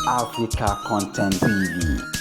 Africa Content TV.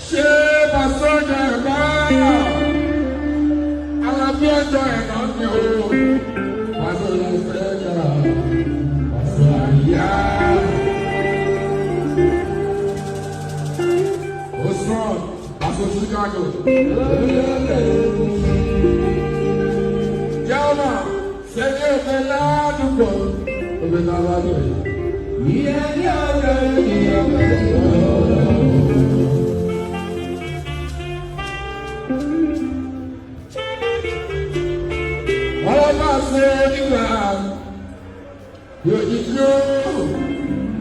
Ṣé Pastor Jagaba jọ ẹ̀nà ni o. Pàṣẹ la fẹ́ jà, pàṣẹ àyà. O strong, pàṣẹ Chicago. Yàrá, sẹ́ni òfin ládùúgbò, òfin ládùúgbò. Ìyá ní ọ̀gá ìyá bẹ̀rẹ̀.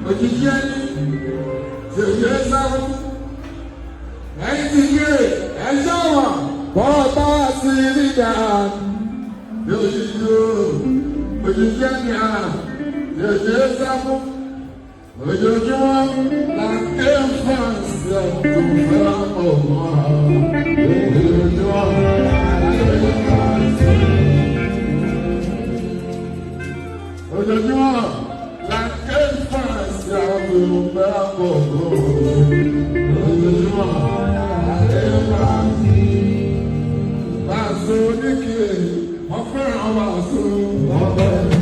Òjijì ẹni tí ó yẹ sáwọn ẹni tí yé ẹjọ́ wọn bọ́ọ̀ bá sí nígbà òjijì ẹni à yóò yẹ sáwọn ojoojúmọ́ la ké fáǹsì ọ̀tún fẹ́ràn ọ̀gbọ́n ojoojúmọ́ la ké fáǹsì ojoojúmọ́ la ké fáǹsì ọ̀tún fẹ́ràn ọ̀gbọ́n ojoojúmọ́ la ké fáǹsì. Bàṣọ oníkìlẹ̀ wọ́n fẹ́ràn bàṣọ.